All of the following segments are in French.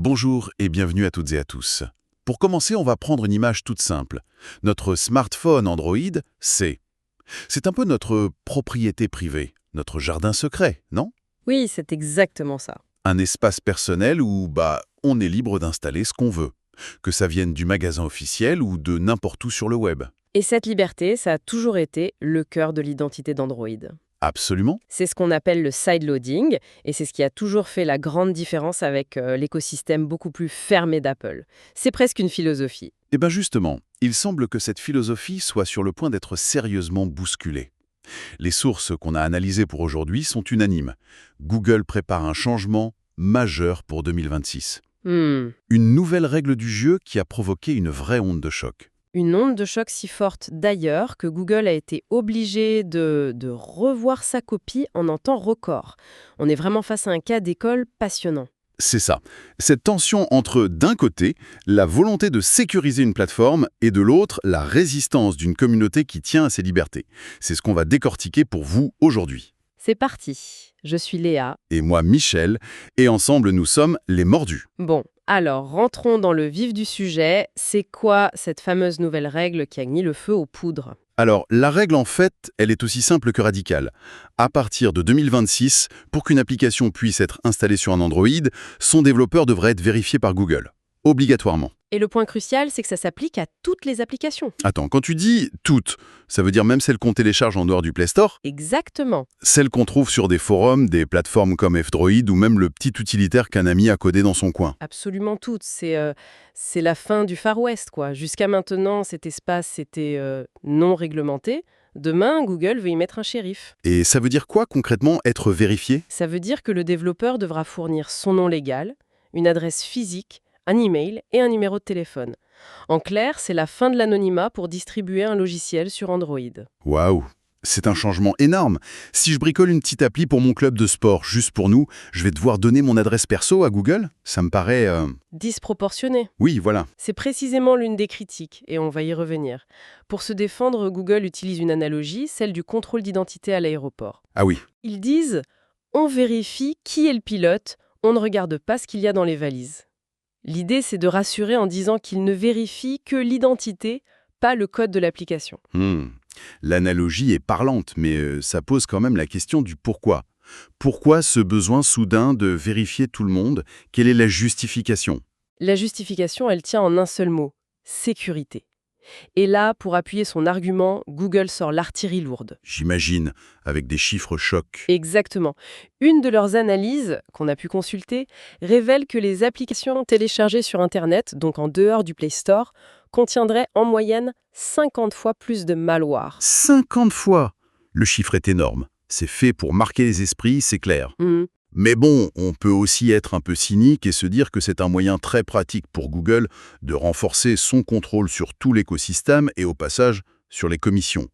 Bonjour et bienvenue à toutes et à tous. Pour commencer, on va prendre une image toute simple. Notre smartphone Android, c'est un peu notre propriété privée, notre jardin secret, non? Oui, c'est exactement ça. Un espace personnel où, on est libre d'installer ce qu'on veut. Que ça vienne du magasin officiel ou de n'importe où sur le web. Et cette liberté, ça a toujours été le cœur de l'identité d'Android. Absolument. C'est ce qu'on appelle le sideloading, et c'est ce qui a toujours fait la grande différence avec l'écosystème beaucoup plus fermé d'Apple. C'est presque une philosophie. Et bien justement, il semble que cette philosophie soit sur le point d'être sérieusement bousculée. Les sources qu'on a analysées pour aujourd'hui sont unanimes. Google prépare un changement majeur pour 2026. Hmm. Une nouvelle règle du jeu qui a provoqué une vraie onde de choc. Une onde de choc si forte d'ailleurs que Google a été obligé de revoir sa copie en un temps record. On est vraiment face à un cas d'école passionnant. C'est ça. Cette tension entre, d'un côté, la volonté de sécuriser une plateforme et de l'autre, la résistance d'une communauté qui tient à ses libertés. C'est ce qu'on va décortiquer pour vous aujourd'hui. C'est parti. Je suis Léa. Et moi, Michel, et ensemble, nous sommes les mordus. Bon, alors rentrons dans le vif du sujet. C'est quoi cette fameuse nouvelle règle qui a mis le feu aux poudres ? Alors, la règle, en fait, elle est aussi simple que radicale. À partir de 2026, pour qu'une application puisse être installée sur un Android, son développeur devrait être vérifié par Google. Obligatoirement. Et le point crucial, c'est que ça s'applique à toutes les applications. Attends, quand tu dis « toutes », ça veut dire même celles qu'on télécharge en dehors du Play Store? Exactement. Celles qu'on trouve sur des forums, des plateformes comme F-Droid ou même le petit utilitaire qu'un ami a codé dans son coin. Absolument toutes. C'est la fin du Far West, quoi. Jusqu'à maintenant, cet espace était non réglementé. Demain, Google veut y mettre un shérif. Et ça veut dire quoi concrètement être vérifié? Ça veut dire que le développeur devra fournir son nom légal, une adresse physique, un email et un numéro de téléphone. En clair, c'est la fin de l'anonymat pour distribuer un logiciel sur Android. Waouh, c'est un changement énorme. Si je bricole une petite appli pour mon club de sport, juste pour nous, je vais devoir donner mon adresse perso à Google? Ça me paraît... Disproportionné. Oui, voilà. C'est précisément l'une des critiques, et on va y revenir. Pour se défendre, Google utilise une analogie, celle du contrôle d'identité à l'aéroport. Ah oui. Ils disent « on vérifie qui est le pilote, on ne regarde pas ce qu'il y a dans les valises ». L'idée, c'est de rassurer en disant qu'ils ne vérifient que l'identité, pas le code de l'application. L'analogie est parlante, mais ça pose quand même la question du pourquoi. Pourquoi ce besoin soudain de vérifier tout le monde? Quelle est la justification? La justification, elle tient en un seul mot, sécurité. Et là, pour appuyer son argument, Google sort l'artillerie lourde. J'imagine, avec des chiffres chocs. Exactement. Une de leurs analyses, qu'on a pu consulter, révèle que les applications téléchargées sur Internet, donc en dehors du Play Store, contiendraient en moyenne 50 fois plus de malware. 50 fois! Le chiffre est énorme. C'est fait pour marquer les esprits, c'est clair. Mais bon, on peut aussi être un peu cynique et se dire que c'est un moyen très pratique pour Google de renforcer son contrôle sur tout l'écosystème et au passage sur les commissions.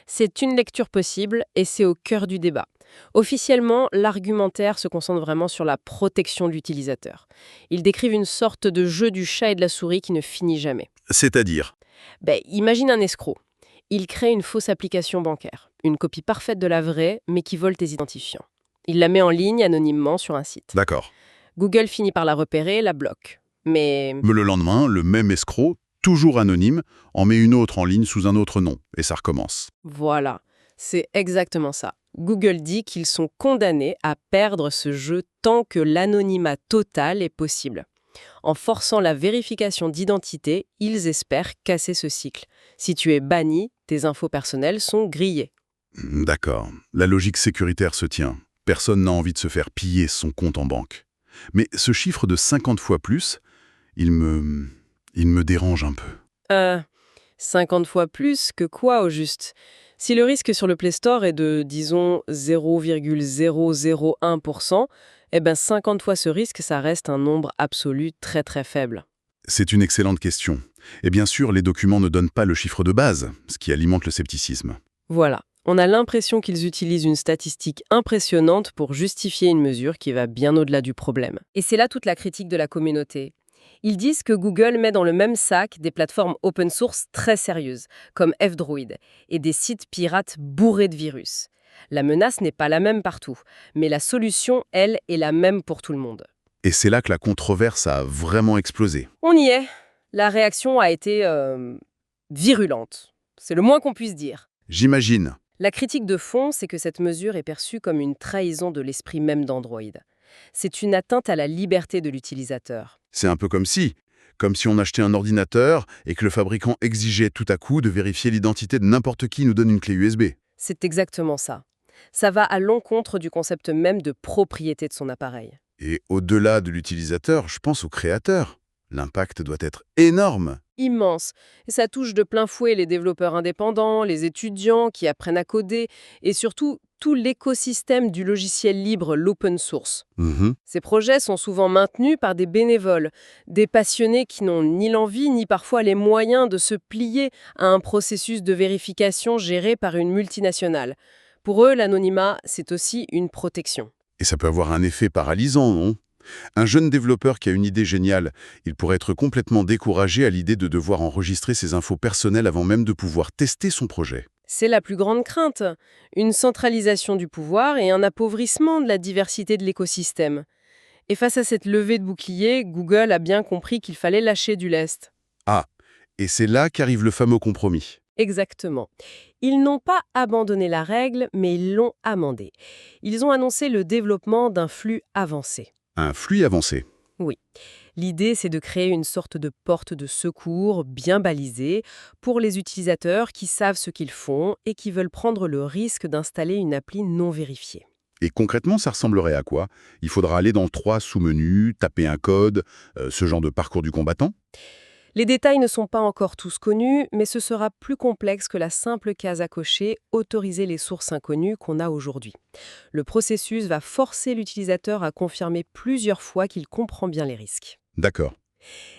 C'est une lecture possible et c'est au cœur du débat. Officiellement, l'argumentaire se concentre vraiment sur la protection de l'utilisateur. Ils décrivent une sorte de jeu du chat et de la souris qui ne finit jamais. C'est-à-dire? Imagine un escroc. Il crée une fausse application bancaire, une copie parfaite de la vraie, mais qui vole tes identifiants. Il la met en ligne anonymement sur un site. D'accord. Google finit par la repérer, la bloque. Mais Le lendemain, le même escroc, toujours anonyme, en met une autre en ligne sous un autre nom, et ça recommence. voilà, c'est exactement ça. Google dit qu'ils sont condamnés à perdre ce jeu tant que l'anonymat total est possible. En forçant la vérification d'identité, ils espèrent casser ce cycle. Si tu es banni, tes infos personnelles sont grillées. D'accord. La logique sécuritaire se tient. Personne n'a envie de se faire piller son compte en banque. Mais ce chiffre de 50 fois plus, il me dérange un peu. 50 fois plus que quoi au juste? Si le risque sur le Play Store est de, disons, 0,001%, 50 fois ce risque, ça reste un nombre absolu très très faible. C'est une excellente question. Et bien sûr, les documents ne donnent pas le chiffre de base, ce qui alimente le scepticisme. Voilà. On a l'impression qu'ils utilisent une statistique impressionnante pour justifier une mesure qui va bien au-delà du problème. Et c'est là toute la critique de la communauté. Ils disent que Google met dans le même sac des plateformes open source très sérieuses, comme F-Droid, et des sites pirates bourrés de virus. La menace n'est pas la même partout, mais la solution, elle, est la même pour tout le monde. Et c'est là que la controverse a vraiment explosé. On y est. La réaction a été virulente. C'est le moins qu'on puisse dire. J'imagine. La critique de fond, c'est que cette mesure est perçue comme une trahison de l'esprit même d'Android. C'est une atteinte à la liberté de l'utilisateur. C'est un peu comme si on achetait un ordinateur et que le fabricant exigeait tout à coup de vérifier l'identité de n'importe qui nous donne une clé USB. C'est exactement ça. Ça va à l'encontre du concept même de propriété de son appareil. Et au-delà de l'utilisateur, je pense au créateur. L'impact doit être énorme. Immense. Et ça touche de plein fouet les développeurs indépendants, les étudiants qui apprennent à coder, et surtout tout l'écosystème du logiciel libre, l'open source. Mhm. Ces projets sont souvent maintenus par des bénévoles, des passionnés qui n'ont ni l'envie ni parfois les moyens de se plier à un processus de vérification géré par une multinationale. Pour eux, l'anonymat, c'est aussi une protection. Et ça peut avoir un effet paralysant, non? Un jeune développeur qui a une idée géniale, il pourrait être complètement découragé à l'idée de devoir enregistrer ses infos personnelles avant même de pouvoir tester son projet. C'est la plus grande crainte, une centralisation du pouvoir et un appauvrissement de la diversité de l'écosystème. Et face à cette levée de bouclier, Google a bien compris qu'il fallait lâcher du lest. Ah, et c'est là qu'arrive le fameux compromis. Exactement. Ils n'ont pas abandonné la règle, mais ils l'ont amendée. Ils ont annoncé le développement d'un flux avancé. Un flux avancé. Oui. L'idée, c'est de créer une sorte de porte de secours bien balisée pour les utilisateurs qui savent ce qu'ils font et qui veulent prendre le risque d'installer une appli non vérifiée. Et concrètement, ça ressemblerait à quoi? Il faudra aller dans 3 sous-menus, taper un code, ce genre de parcours du combattant? Les détails ne sont pas encore tous connus, mais ce sera plus complexe que la simple case à cocher « Autoriser les sources inconnues » qu'on a aujourd'hui. Le processus va forcer l'utilisateur à confirmer plusieurs fois qu'il comprend bien les risques. D'accord.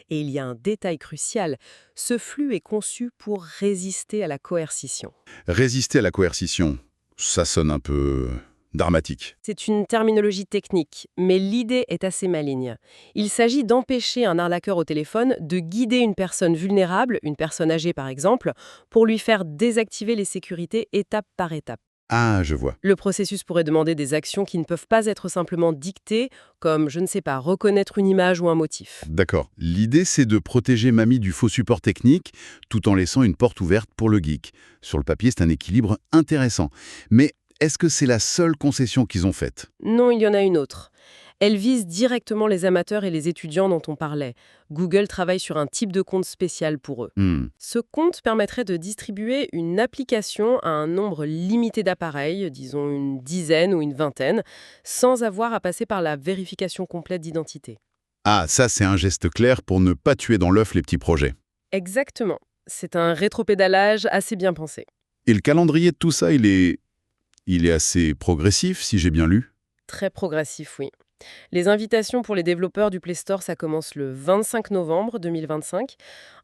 Et il y a un détail crucial, ce flux est conçu pour résister à la coercition. Résister à la coercition, ça sonne un peu dramatique. C'est une terminologie technique, mais l'idée est assez maligne. Il s'agit d'empêcher un arnaqueur au téléphone de guider une personne vulnérable, une personne âgée par exemple, pour lui faire désactiver les sécurités étape par étape. Ah, je vois. Le processus pourrait demander des actions qui ne peuvent pas être simplement dictées, comme, je ne sais pas, reconnaître une image ou un motif. D'accord. L'idée, c'est de protéger Mamie du faux support technique, tout en laissant une porte ouverte pour le geek. Sur le papier, c'est un équilibre intéressant. Mais est-ce que c'est la seule concession qu'ils ont faite? Non, il y en a une autre. Elle vise directement les amateurs et les étudiants dont on parlait. Google travaille sur un type de compte spécial pour eux. Ce compte permettrait de distribuer une application à un nombre limité d'appareils, disons une dizaine ou une vingtaine, sans avoir à passer par la vérification complète d'identité. Ah, ça, c'est un geste clair pour ne pas tuer dans l'œuf les petits projets. Exactement. C'est un rétropédalage assez bien pensé. Et le calendrier de tout ça, il est assez progressif, si j'ai bien lu. Très progressif, oui. Les invitations pour les développeurs du Play Store, ça commence le 25 novembre 2025.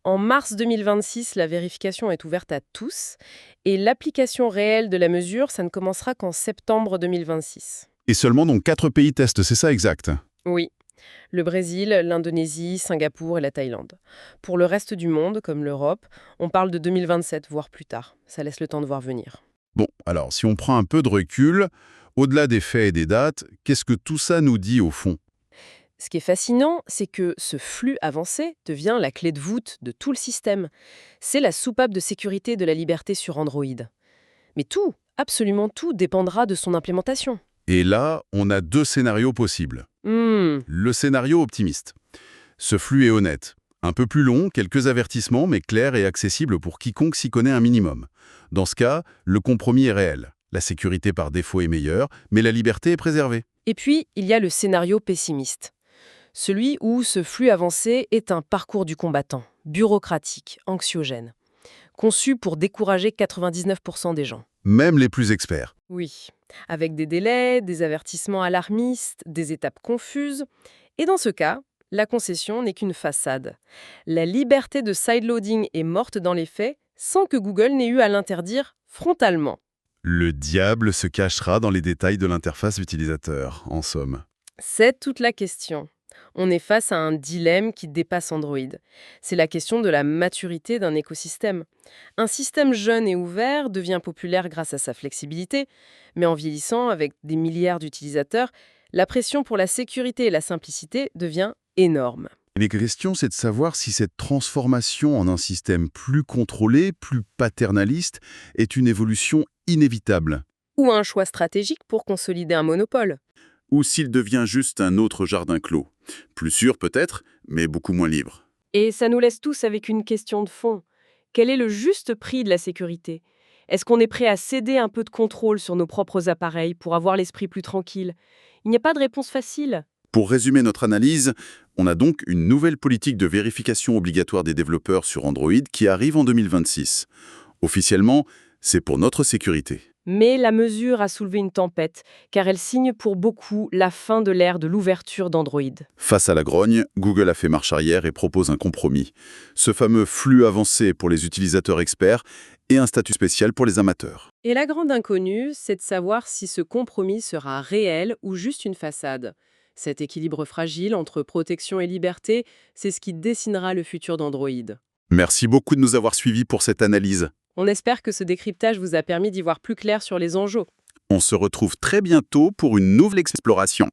En mars 2026, la vérification est ouverte à tous. Et l'application réelle de la mesure, ça ne commencera qu'en septembre 2026. Et seulement donc 4 pays testent, c'est ça exact? Oui. Le Brésil, l'Indonésie, Singapour et la Thaïlande. Pour le reste du monde, comme l'Europe, on parle de 2027, voire plus tard. Ça laisse le temps de voir venir. Bon, alors, si on prend un peu de recul, au-delà des faits et des dates, qu'est-ce que tout ça nous dit au fond? Ce qui est fascinant, c'est que ce flux avancé devient la clé de voûte de tout le système. C'est la soupape de sécurité de la liberté sur Android. Mais tout, absolument tout, dépendra de son implémentation. Et là, on a 2 scénarios possibles. Le scénario optimiste. Ce flux est honnête. Un peu plus long, quelques avertissements, mais clairs et accessibles pour quiconque s'y connaît un minimum. Dans ce cas, le compromis est réel. La sécurité par défaut est meilleure, mais la liberté est préservée. Et puis, il y a le scénario pessimiste. Celui où ce flux avancé est un parcours du combattant, bureaucratique, anxiogène, conçu pour décourager 99% des gens. Même les plus experts. Oui, avec des délais, des avertissements alarmistes, des étapes confuses. Et dans ce cas, la concession n'est qu'une façade. La liberté de sideloading est morte dans les faits sans que Google n'ait eu à l'interdire frontalement. Le diable se cachera dans les détails de l'interface utilisateur, en somme. C'est toute la question. On est face à un dilemme qui dépasse Android. C'est la question de la maturité d'un écosystème. Un système jeune et ouvert devient populaire grâce à sa flexibilité, mais en vieillissant avec des milliards d'utilisateurs, La pression pour la sécurité et la simplicité devient énorme. La question, c'est de savoir si cette transformation en un système plus contrôlé, plus paternaliste, est une évolution inévitable. Ou un choix stratégique pour consolider un monopole. Ou s'il devient juste un autre jardin clos. Plus sûr peut-être, mais beaucoup moins libre. Et ça nous laisse tous avec une question de fond. Quel est le juste prix de la sécurité? Est-ce qu'on est prêt à céder un peu de contrôle sur nos propres appareils pour avoir l'esprit plus tranquille? Il n'y a pas de réponse facile. Pour résumer notre analyse, on a donc une nouvelle politique de vérification obligatoire des développeurs sur Android qui arrive en 2026. Officiellement, c'est pour notre sécurité. Mais la mesure a soulevé une tempête, car elle signe pour beaucoup la fin de l'ère de l'ouverture d'Android. Face à la grogne, Google a fait marche arrière et propose un compromis. Ce fameux flux avancé pour les utilisateurs experts et un statut spécial pour les amateurs. Et la grande inconnue, c'est de savoir si ce compromis sera réel ou juste une façade. Cet équilibre fragile entre protection et liberté, c'est ce qui dessinera le futur d'Android. Merci beaucoup de nous avoir suivis pour cette analyse. On espère que ce décryptage vous a permis d'y voir plus clair sur les enjeux. On se retrouve très bientôt pour une nouvelle exploration.